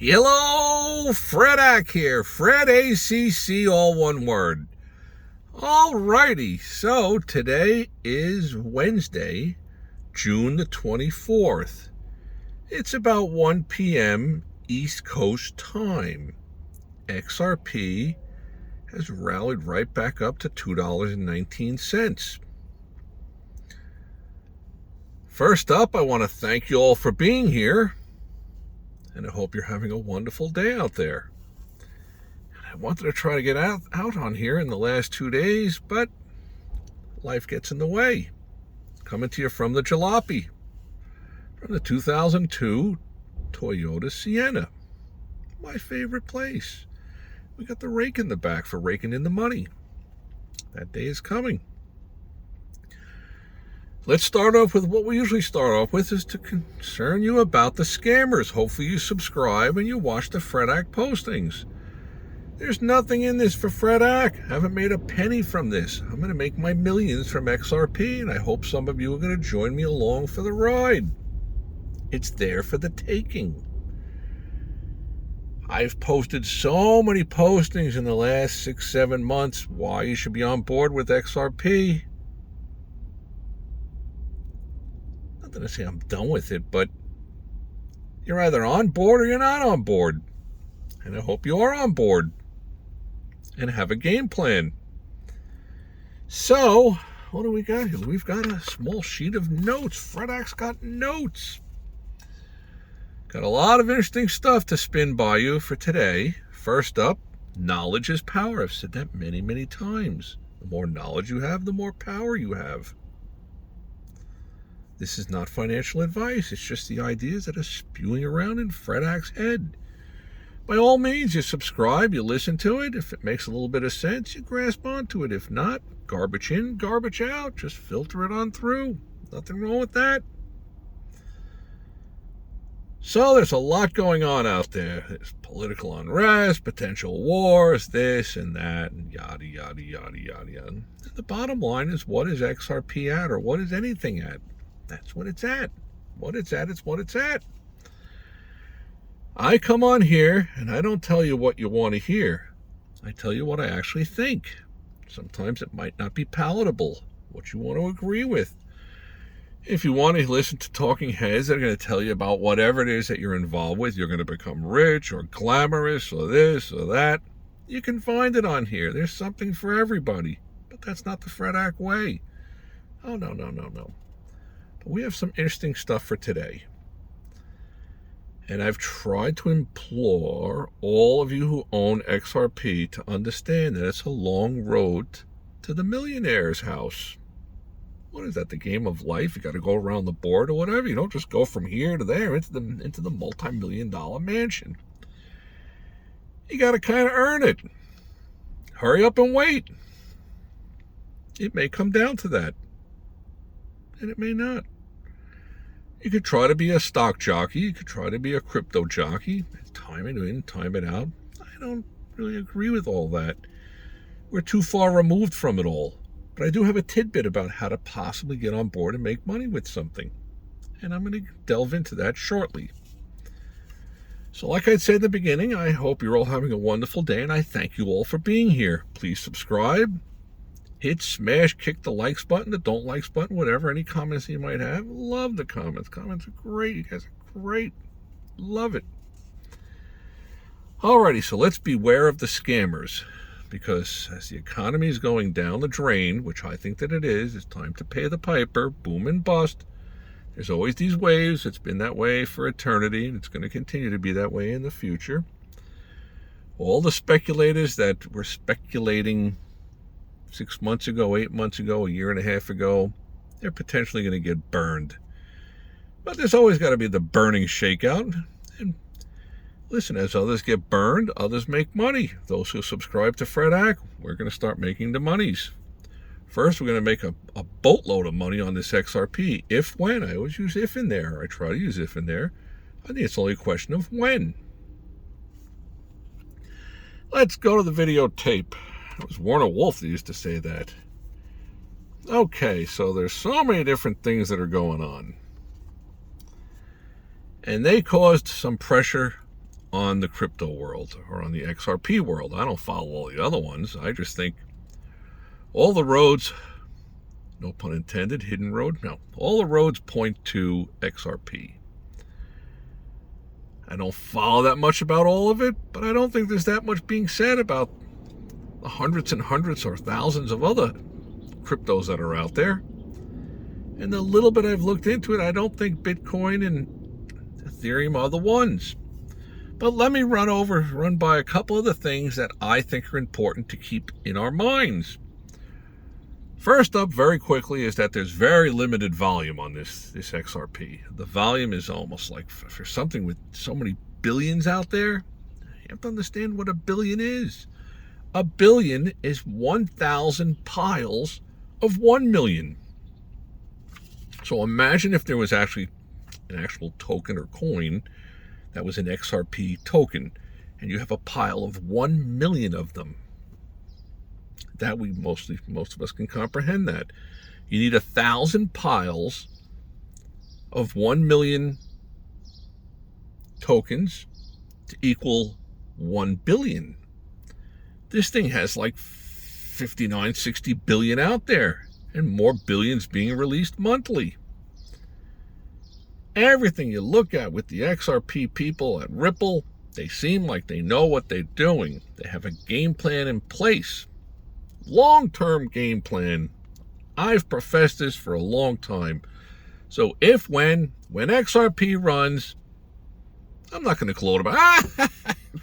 Hello, Fredak here. Fred ACC, all one word. Alrighty, so today is Wednesday, June the 24th. It's about 1 p.m. East Coast time. XRP has rallied right back up to $2.19. First up, I want to thank you all for being here, and I hope you're having a wonderful day out there. I wanted to try to get out on here in the last 2 days, but life gets in the way. Coming to you from the jalopy, from the 2002 Toyota Sienna, my favorite place. We got the rake in the back for raking in the money. That day is coming. Let's start off with what we usually start off with, is to concern you about the scammers. Hopefully you subscribe and you watch the Fredak postings. There's nothing in this for Fredak. I haven't made a penny from this. I'm going to make my millions from XRP, and I hope some of you are going to join me along for the ride. It's there for the taking. I've posted so many postings in the last 6-7 months why you should be on board with XRP. Not going to say I'm done with it, but you're either on board or you're not on board. And I hope you are on board and have a game plan. So, what do we got here? We've got a small sheet of notes. Fredak's got notes. Got a lot of interesting stuff to spin by you for today. First up, knowledge is power. I've said that many, many times. The more knowledge you have, the more power you have. This is not financial advice. It's just the ideas that are spewing around in Fredak's head. By all means, you subscribe, you listen to it. If it makes a little bit of sense, you grasp onto it. If not, garbage in, garbage out. Just filter it on through. Nothing wrong with that. So there's a lot going on out there. There's political unrest, potential wars, this and that, and yada, yada, yada, yada, yada. And the bottom line is, what is XRP at, or what is anything at? That's what it's at. What it's at, it's what it's at. I come on here, and I don't tell you what you want to hear. I tell you what I actually think. Sometimes it might not be palatable, what you want to agree with. If you want to listen to talking heads that are going to tell you about whatever it is that you're involved with, you're going to become rich or glamorous or this or that, you can find it on here. There's something for everybody. But that's not the Fredak way. Oh, no. But we have some interesting stuff for today. And I've tried to implore all of you who own XRP to understand that it's a long road to the millionaire's house. What is that, the game of life? You got to go around the board or whatever. You don't just go from here to there into the multi-million-dollar mansion. You got to kind of earn it. Hurry up and wait. It may come down to that, and it may not. You could try to be a stock jockey. You could try to be a crypto jockey. Time it in, time it out. I don't really agree with all that. We're too far removed from it all. But I do have a tidbit about how to possibly get on board and make money with something. And I'm going to delve into that shortly. So like I said at the beginning, I hope you're all having a wonderful day, and I thank you all for being here. Please subscribe. Hit, smash, kick the likes button, the don't likes button, whatever, any comments you might have. Love the comments. Comments are great. You guys are great. Love it. Alrighty, so let's beware of the scammers. Because as the economy is going down the drain, which I think that it is, it's time to pay the piper, boom and bust. There's always these waves. It's been that way for eternity, and it's going to continue to be that way in the future. All the speculators that were speculating 6 months ago, 8 months ago, a year and a half ago, they're potentially going to get burned. But there's always got to be the burning shakeout. And listen, as others get burned, others make money. Those who subscribe to Fredak, we're going to start making the monies. First, we're going to make a boatload of money on this XRP. If, when. I always use if in there. I try to use if in there. I think it's only a question of when. Let's go to the videotape. It was Warner Wolf that used to say that. Okay, so there's so many different things that are going on. And they caused some pressure on the crypto world or on the XRP world. I don't follow all the other ones. I just think all the roads, no pun intended, hidden road, no, all the roads point to XRP. I don't follow that much about all of it, but I don't think there's that much being said about the hundreds and hundreds or thousands of other cryptos that are out there. And the little bit I've looked into it, I don't think Bitcoin and Ethereum are the ones. But let me run by a couple of the things that I think are important to keep in our minds. First up, very quickly, is that there's very limited volume on this XRP. The volume is almost like, for something with so many billions out there, you have to understand what a billion is. A billion is 1,000 piles of 1 million. So imagine if there was actually an actual token or coin that was an XRP token, and you have a pile of 1 million of them. That most of us can comprehend that. You need 1,000 piles of 1 million tokens to equal 1 billion. This thing has like 59, 60 billion out there, and more billions being released monthly. Everything you look at with the XRP people at Ripple, they seem like they know what they're doing. They have a game plan in place. Long-term game plan. I've professed this for a long time. So when XRP runs, I'm not going to gloat about it.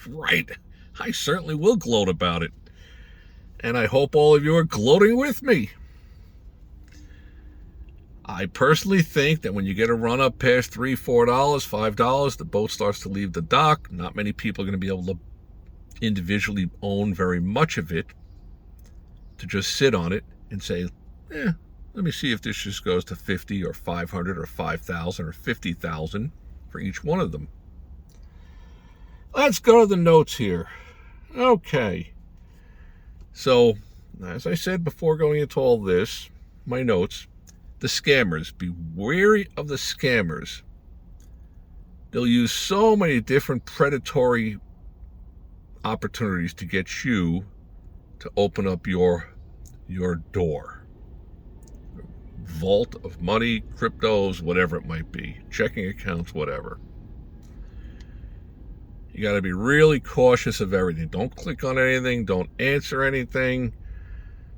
Right. I certainly will gloat about it. And I hope all of you are gloating with me. I personally think that when you get a run up past $3, $4, $5, the boat starts to leave the dock. Not many people are going to be able to individually own very much of it, to just sit on it and say, let me see if this just goes to 50 or 500 or 5,000 or 50,000 for each one of them. Let's go to the notes here. Okay. So, as I said before going into all this, my notes, the scammers. Be wary of the scammers. They'll use so many different predatory opportunities to get you to open up your door. Vault of money, cryptos, whatever it might be, checking accounts, whatever. You got to be really cautious of everything. Don't click on anything. Don't answer anything.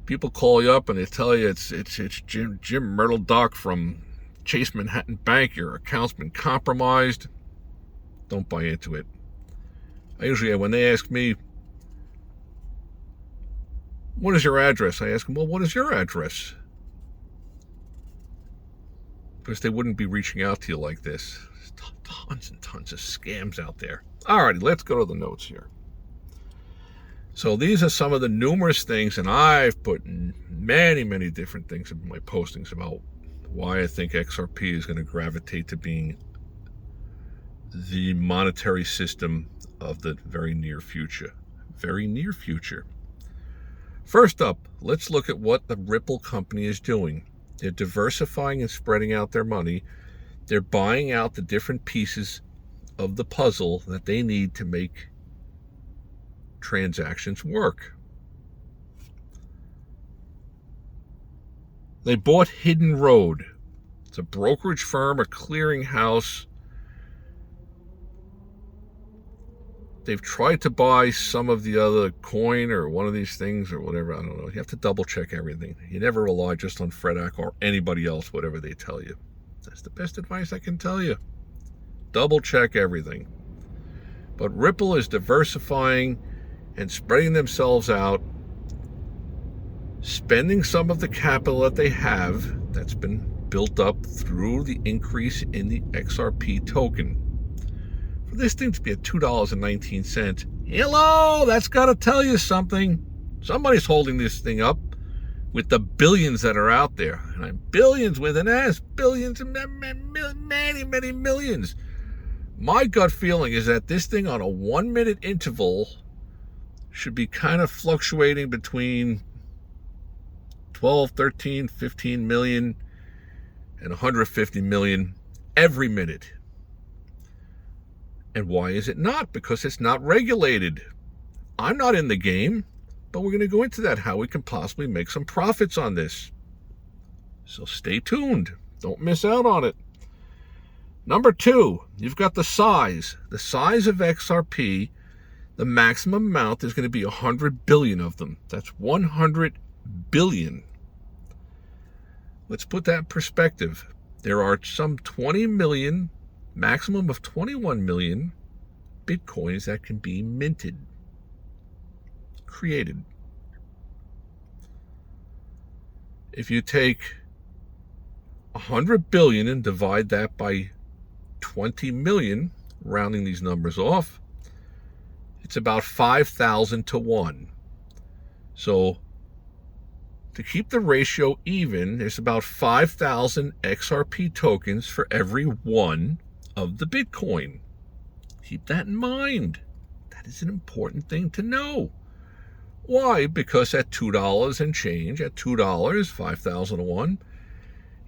People call you up and they tell you it's Jim Myrtle Doc from Chase Manhattan Bank. Your account's been compromised. Don't buy into it. I usually, when they ask me, what is your address? I ask them, well, what is your address? Because they wouldn't be reaching out to you like this. There's tons and tons of scams out there. Alrighty, let's go to the notes here. So these are some of the numerous things, and I've put many, many different things in my postings about why I think XRP is going to gravitate to being the monetary system of the very near future. Very near future. First up, let's look at what the Ripple company is doing. They're diversifying and spreading out their money. They're buying out the different pieces of the puzzle that they need to make transactions work. They bought Hidden Road. It's a brokerage firm, a clearing house. They've tried to buy some of the other coin or one of these things or whatever. I don't know. You have to double check everything. You never rely just on FredAc or anybody else, whatever they tell you. That's the best advice I can tell you. Double check everything. But Ripple is diversifying and spreading themselves out, spending some of the capital that they have that's been built up through the increase in the XRP token. For this thing to be at $2.19, hello, that's got to tell you something. Somebody's holding this thing up with the billions that are out there. And I'm billions with an S, billions and many, many millions. My gut feeling is that this thing on a 1 minute interval should be kind of fluctuating between 12, 13, 15 million and 150 million every minute. And why is it not? Because it's not regulated. I'm not in the game, but we're going to go into that, how we can possibly make some profits on this. So stay tuned. Don't miss out on it. Number 2, you've got the size. The size of XRP, the maximum amount is going to be 100 billion of them. That's 100 billion. Let's put that in perspective. There are some 20 million, maximum of 21 million Bitcoins that can be minted, created. If you take 100 billion and divide that by 20 million, rounding these numbers off, it's about 5,000 to 1. So to keep the ratio even, there's about 5,000 XRP tokens for every one of the Bitcoin. Keep that in mind. That is an important thing to know. Why? Because at $2 and change, at $2, 5,000 to 1,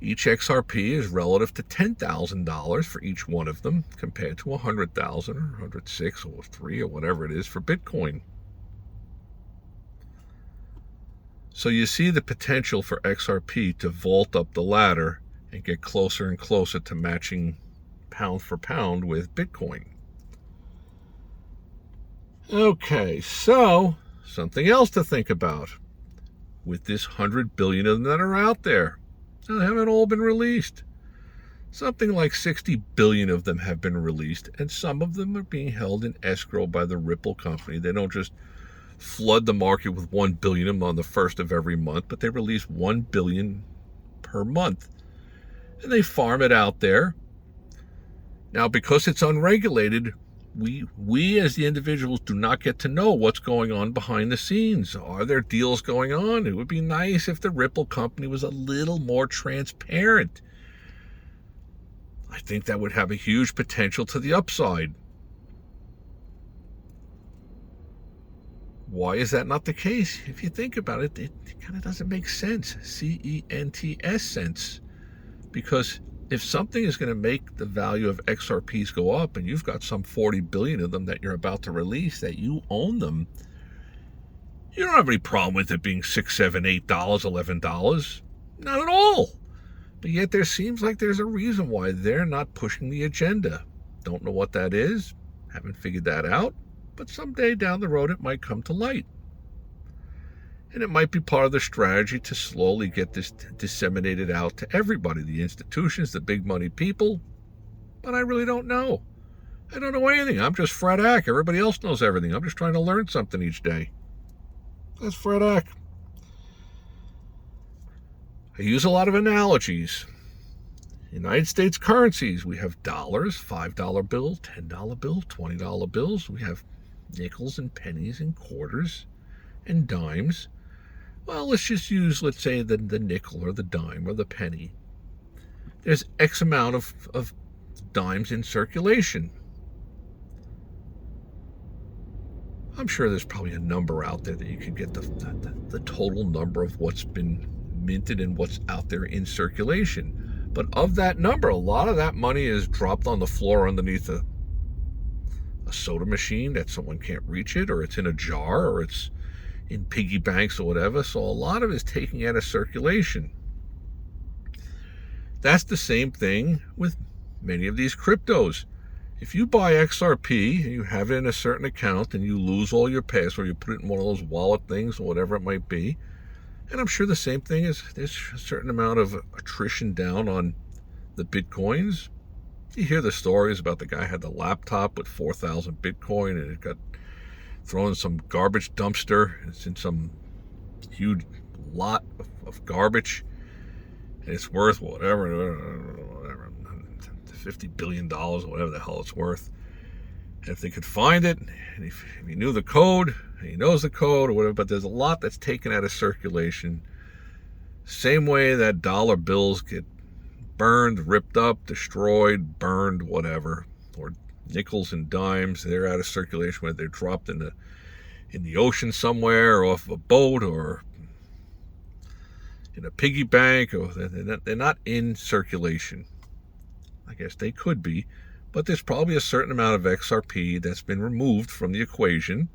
each XRP is relative to $10,000 for each one of them, compared to 100,000 or 106 or 3 or whatever it is for Bitcoin. So you see the potential for XRP to vault up the ladder and get closer and closer to matching pound for pound with Bitcoin. Okay, so something else to think about with this 100 billion of them that are out there. They haven't all been released. Something like 60 billion of them have been released, and some of them are being held in escrow by the Ripple company. They don't just flood the market with 1 billion on the first of every month, but they release 1 billion per month. And they farm it out there. Now, because it's unregulated, we as the individuals do not get to know what's going on behind the scenes. Are there deals going on? It would be nice if the Ripple company was a little more transparent. I think that would have a huge potential to the upside. Why is that not the case? If you think about it, it kind of doesn't make sense. CENTS sense. Because if something is going to make the value of XRPs go up, and you've got some 40 billion of them that you're about to release, that you own them, you don't have any problem with it being $6, $7, $8, $11. Not at all. But yet there seems like there's a reason why they're not pushing the agenda. Don't know what that is. Haven't figured that out. But someday down the road it might come to light. And it might be part of the strategy to slowly get this disseminated out to everybody, the institutions, the big money people. But I really don't know. I don't know anything. I'm just Fred Ack. Everybody else knows everything. I'm just trying to learn something each day. That's Fred Ack. I use a lot of analogies. United States currencies, we have dollars, $5 bill, $10 bill, $20 bills. We have nickels and pennies and quarters and dimes. Well, let's just use, let's say, the nickel or the dime or the penny. There's X amount of dimes in circulation. I'm sure there's probably a number out there that you could get the total number of what's been minted and what's out there in circulation. But of that number, a lot of that money is dropped on the floor underneath a soda machine that someone can't reach it, or it's in a jar, or it's in piggy banks or whatever. So a lot of it is taking out of circulation. That's the same thing with many of these cryptos. If you buy XRP and you have it in a certain account and you lose all your password, you put it in one of those wallet things or whatever it might be, and I'm sure the same thing is there's a certain amount of attrition down on the Bitcoins. You hear the stories about the guy had the laptop with 4,000 Bitcoin and it got thrown in some garbage dumpster. It's in some huge lot of garbage. And it's worth whatever, $50 billion or whatever the hell it's worth. And if they could find it, and if he knew the code, and he knows the code or whatever, but there's a lot that's taken out of circulation. Same way that dollar bills get burned, ripped up, destroyed, burned, whatever, or nickels and dimes, they're out of circulation, whether they're dropped in the ocean somewhere, or off a boat, or in a piggy bank, or they're not in circulation. I guess they could be, but there's probably a certain amount of XRP that's been removed from the equation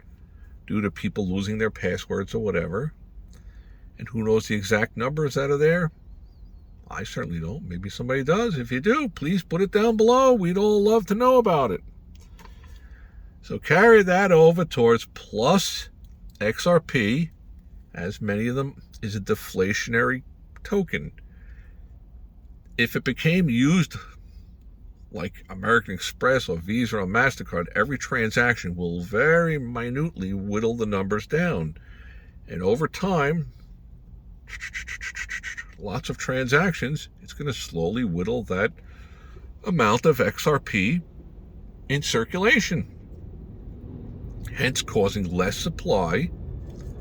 due to people losing their passwords or whatever. And who knows the exact numbers that are there? I certainly don't. Maybe somebody does. If you do, please put it down below. We'd all love to know about it. So carry that over towards plus XRP, as many of them is a deflationary token. If it became used like American Express or Visa or MasterCard, every transaction will very minutely whittle the numbers down. And over time, lots of transactions, it's going to slowly whittle that amount of XRP in circulation, hence causing less supply.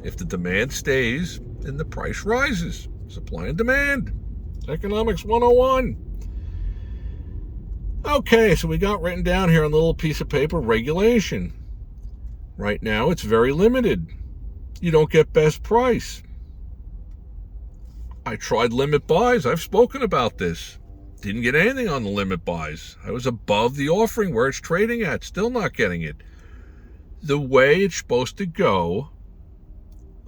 If the demand stays, then the price rises. Supply and demand. Economics 101. Okay, so we got written down here on a little piece of paper, regulation. Right now, it's very limited. You don't get best price. I tried limit buys. I've spoken about this. Didn't get anything on the limit buys. I was above the offering where it's trading at. Still not getting it. The way it's supposed to go,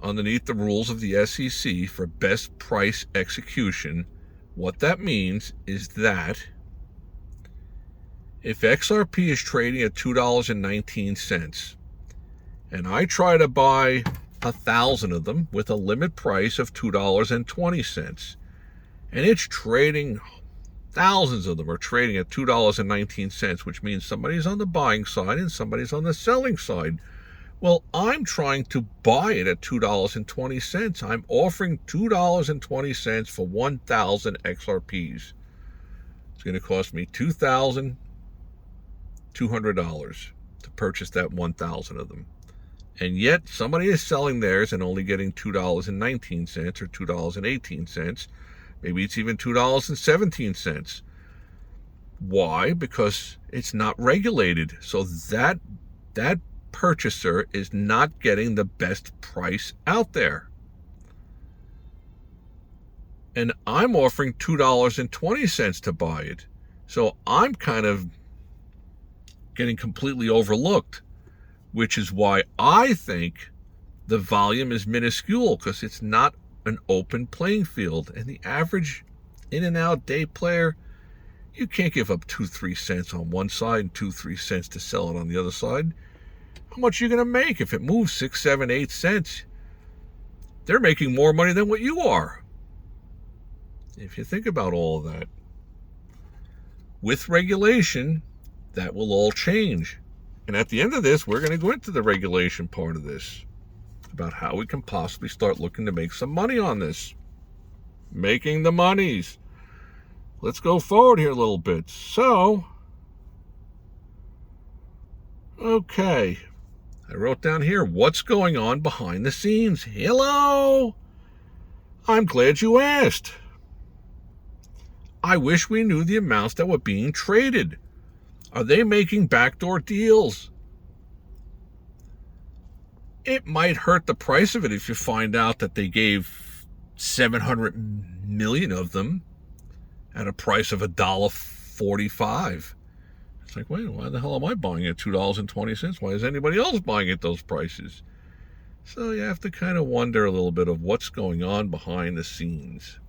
underneath the rules of the SEC for best price execution, what that means is that if XRP is trading at $2.19 and I try to buy 1,000 of them with a limit price of $2.20, and it's trading, thousands of them are trading at $2.19, which means somebody's on the buying side and somebody's on the selling side. Well, I'm trying to buy it at $2.20. I'm offering $2.20 for 1,000 XRPs. It's going to cost me $2,200 to purchase that 1,000 of them. And yet somebody is selling theirs and only getting $2.19 or $2.18. Maybe it's even $2.17. Why? Because it's not regulated. So that purchaser is not getting the best price out there. And I'm offering $2.20 to buy it. So I'm kind of getting completely overlooked, which is why I think the volume is minuscule, because it's not an open playing field. And the average in and out day player, you can't give up 2-3 cents on one side and 2-3 cents to sell it on the other side. How much are you going to make if it moves 6, 7, 8 cents? They're making more money than what you are. If you think about all of that. With regulation, that will all change. And at the end of this, we're going to go into the regulation part of this, about how we can possibly start looking to make some money on this. Making the monies. Let's go forward here a little bit. So, okay. I wrote down here, what's going on behind the scenes? Hello! I'm glad you asked. I wish we knew the amounts that were being traded. Are they making backdoor deals? It might hurt the price of it if you find out that they gave 700 million of them at a price of $1.45. It's like, wait, why the hell am I buying it at $2.20? Why is anybody else buying at those prices? So you have to kind of wonder a little bit of what's going on behind the scenes.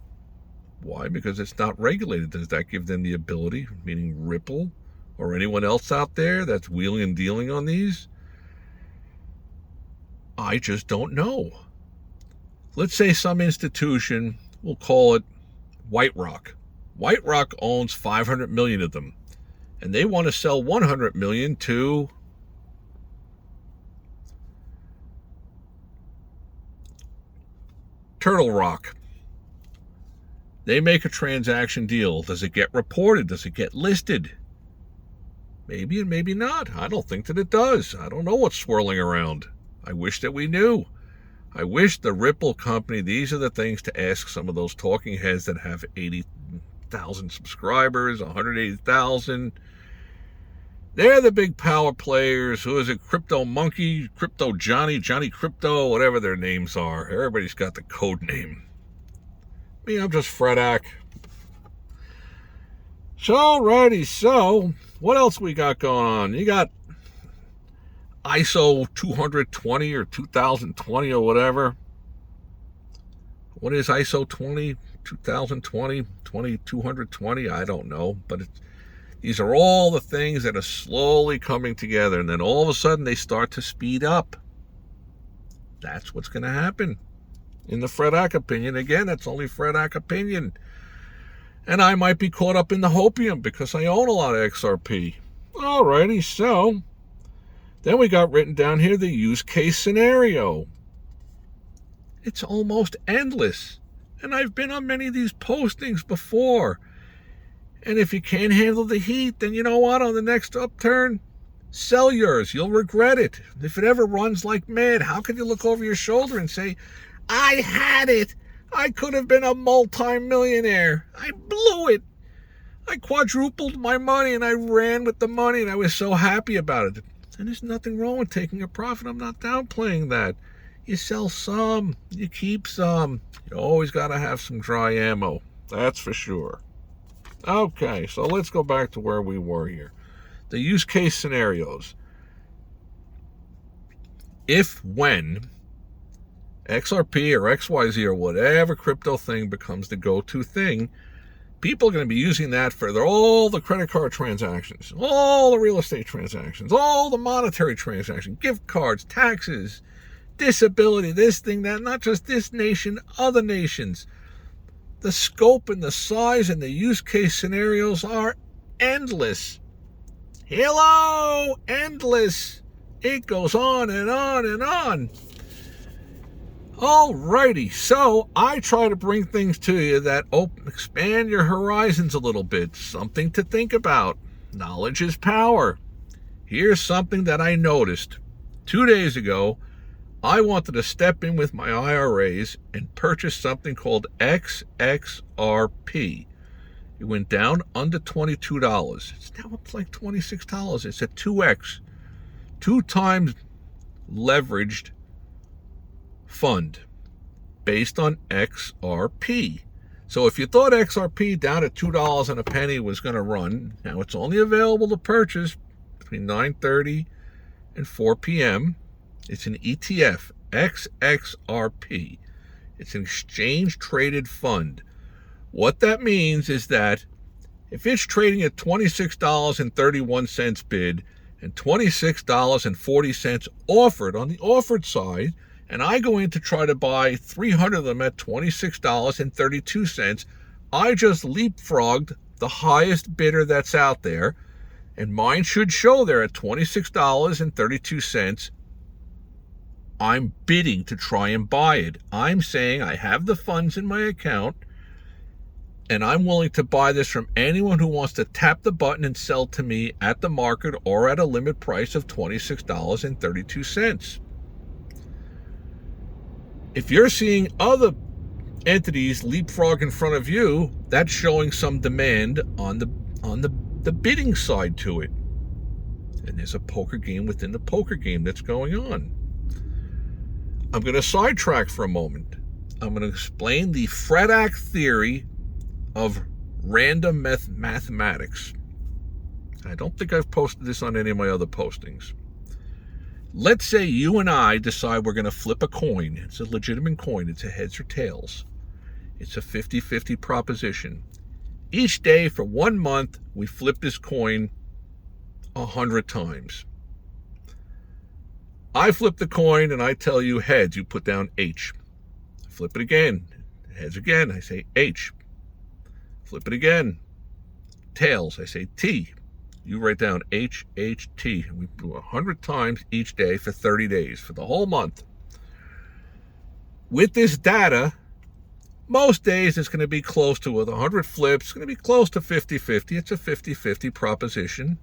Why? Because it's not regulated. Does that give them the ability, meaning Ripple or anyone else out there that's wheeling and dealing on these? I just don't know. Let's say some institution, we'll call it White Rock. White Rock owns 500 million of them, and they want to sell 100 million to Turtle Rock. They make a transaction deal. Does it get reported? Does it get listed? Maybe and maybe not. I don't think that it does. I don't know what's swirling around. I wish that we knew. I wish the Ripple company, these are the things to ask some of those talking heads that have 80,000 subscribers, 180,000. They're the big power players. Who is it? Crypto Monkey, Crypto Johnny, Johnny Crypto, whatever their names are. Everybody's got the code name. Me, I'm just Fredak. So, alrighty, so what else we got going on? You got ISO 220 or 2020 or whatever. What is ISO 2020, 2220? I don't know, but these are all the things that are slowly coming together, and then all of a sudden they start to speed up. That's what's going to happen. In the Fred Ack opinion, again, that's only Fred Ack opinion. And I might be caught up in the hopium because I own a lot of XRP. Alrighty, so then we got written down here the use case scenario. It's almost endless. And I've been on many of these postings before. And if you can't handle the heat, then you know what? On the next upturn, sell yours. You'll regret it. If it ever runs like mad, how could you look over your shoulder and say, I had it. I could have been a multi-millionaire. I blew it. I quadrupled my money and I ran with the money and I was so happy about it. And there's nothing wrong with taking a profit. I'm not downplaying that. You sell some, you keep some. You always got to have some dry ammo. That's for sure. Okay, so let's go back to where we were here. The use case scenarios. If, when XRP or XYZ or whatever crypto thing becomes the go-to thing, people are going to be using that for all the credit card transactions, all the real estate transactions, all the monetary transactions, gift cards, taxes, disability, this thing, that, not just this nation, other nations. The scope and the size and the use case scenarios are endless. Hello, endless. It goes on and on and on. Alrighty, so I try to bring things to you that expand your horizons a little bit, something to think about. Knowledge is power. Here's something that I noticed 2 days ago. I wanted to step in with my IRAs and purchase something called XXRP. It went down under $22. It's now up like $26. It's a 2x, 2 times leveraged fund based on XRP. So if you thought XRP down at $2 and a penny was going to run, now it's only available to purchase between 9:30 and 4 p.m. It's an ETF, XXRP. It's an exchange-traded fund. What that means is that if it's trading at $26.31 bid and $26.40 offered on the offered side, and I go in to try to buy 300 of them at $26.32, I just leapfrogged the highest bidder that's out there, and mine should show there at $26.32. I'm bidding to try and buy it. I'm saying I have the funds in my account, and I'm willing to buy this from anyone who wants to tap the button and sell to me at the market or at a limit price of $26.32. If you're seeing other entities leapfrog in front of you, that's showing some demand on the bidding side to it. And there's a poker game within the poker game that's going on. I'm going to sidetrack for a moment. I'm going to explain the Fred Ack theory of random mathematics. I don't think I've posted this on any of my other postings. Let's say you and I decide we're going to flip a coin. It's a legitimate coin. It's a heads or tails. It's a 50-50 proposition. Each day for 1 month, we flip this coin 100 times. I flip the coin and I tell you heads, you put down H. Flip it again. Heads again, I say H. Flip it again. Tails, I say T. You write down H, H, T. We do 100 times each day for 30 days, for the whole month. With this data, most days it's going to be close to, with 100 flips, it's going to be close to 50-50. It's a 50-50 proposition.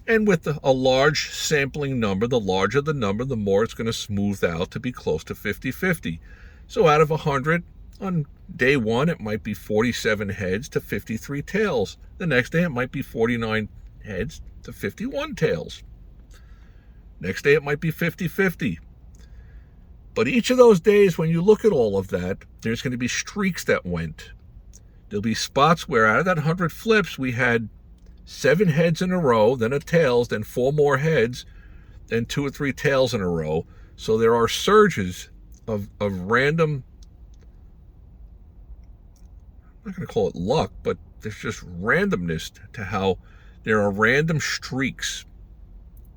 And with a large sampling number, the larger the number, the more it's going to smooth out to be close to 50-50. So out of 100, on day one, it might be 47 heads to 53 tails. The next day, it might be 49 heads to 51 tails. Next day, it might be 50-50. But each of those days, when you look at all of that, there's going to be streaks that went. There'll be spots where out of that 100 flips, we had 7 heads in a row, then a tails, then 4 more heads, then 2 or 3 tails in a row. So there are surges of random, I'm not going to call it luck, but there's just randomness to how there are random streaks.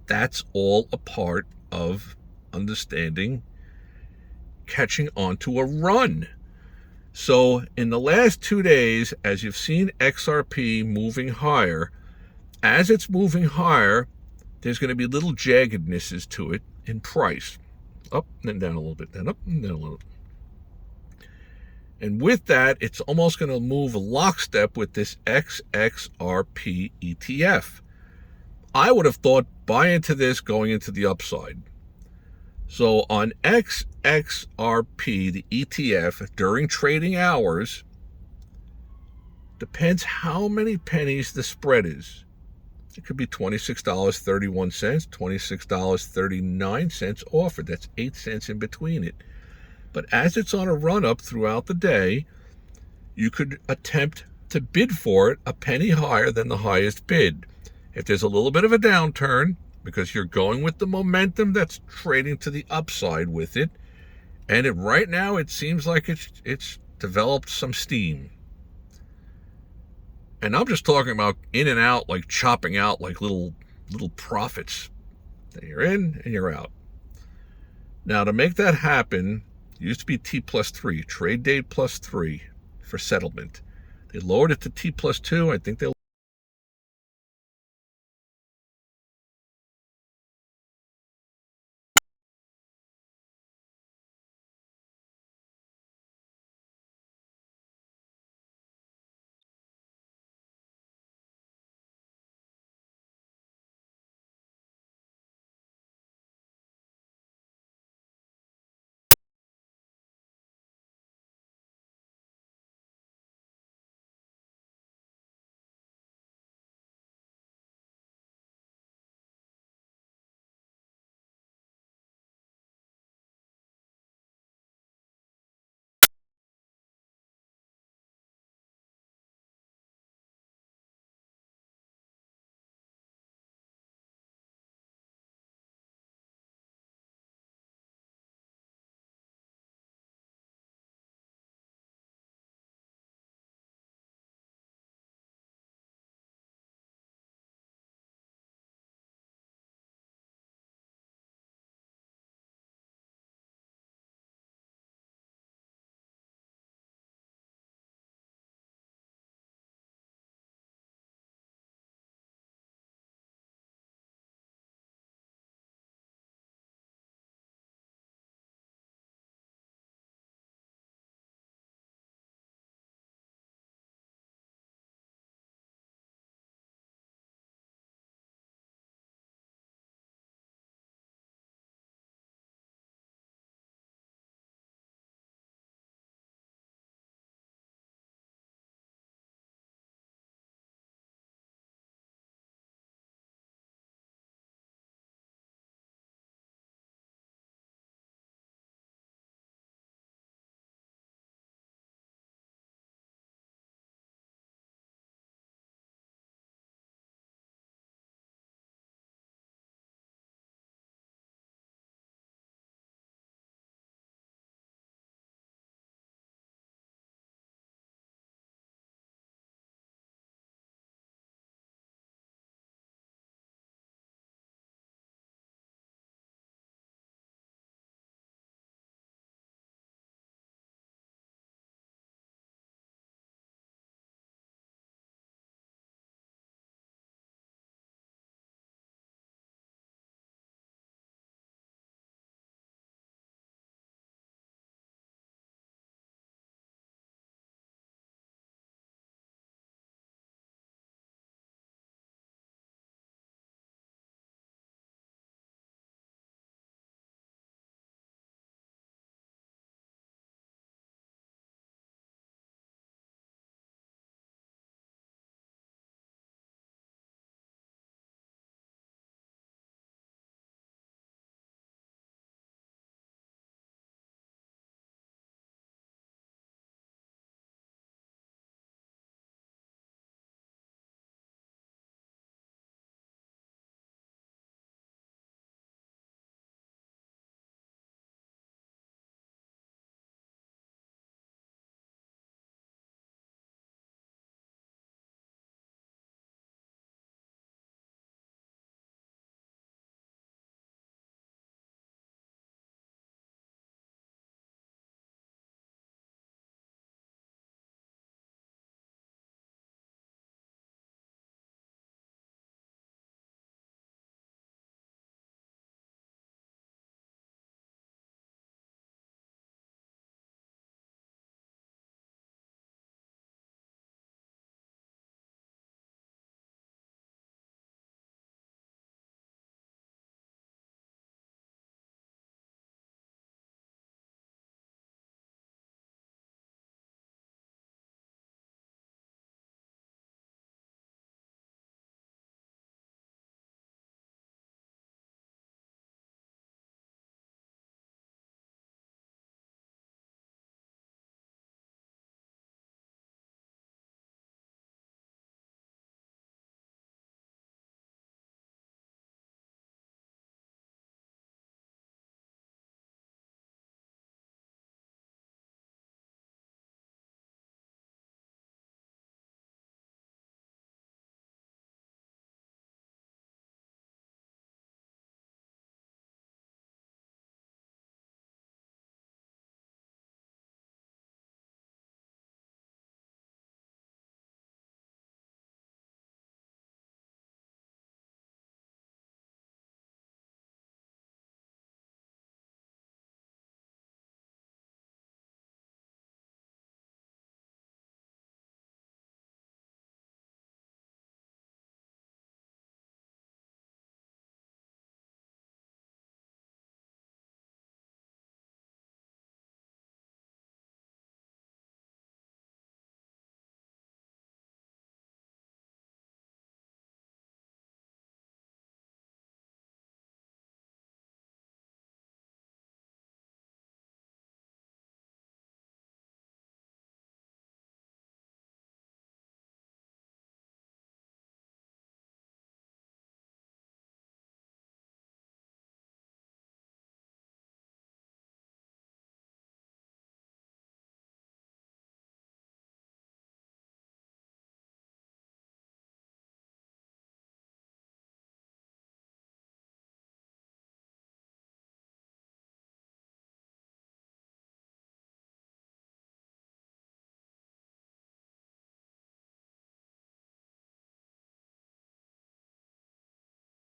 That's all a part of understanding catching onto a run. So in the last 2 days, as you've seen XRP moving higher, as it's moving higher, there's going to be little jaggednesses to it in price. Up and then down a little bit, then up and down a little. And with that, it's almost going to move lockstep with this XXRP ETF. I would have thought buy into this going into the upside. So on XXRP, the ETF, during trading hours, depends how many pennies the spread is. It could be $26.31, $26.39 offered. That's 8 cents in between it. But as it's on a run-up throughout the day, you could attempt to bid for it a penny higher than the highest bid. If there's a little bit of a downturn, because you're going with the momentum that's trading to the upside with it, and right now it seems like it's developed some steam. And I'm just talking about in and out, like chopping out like little profits. You're in and you're out. Now, to make that happen, it used to be T+3, trade date +3 for settlement. They lowered it to T+2. I think they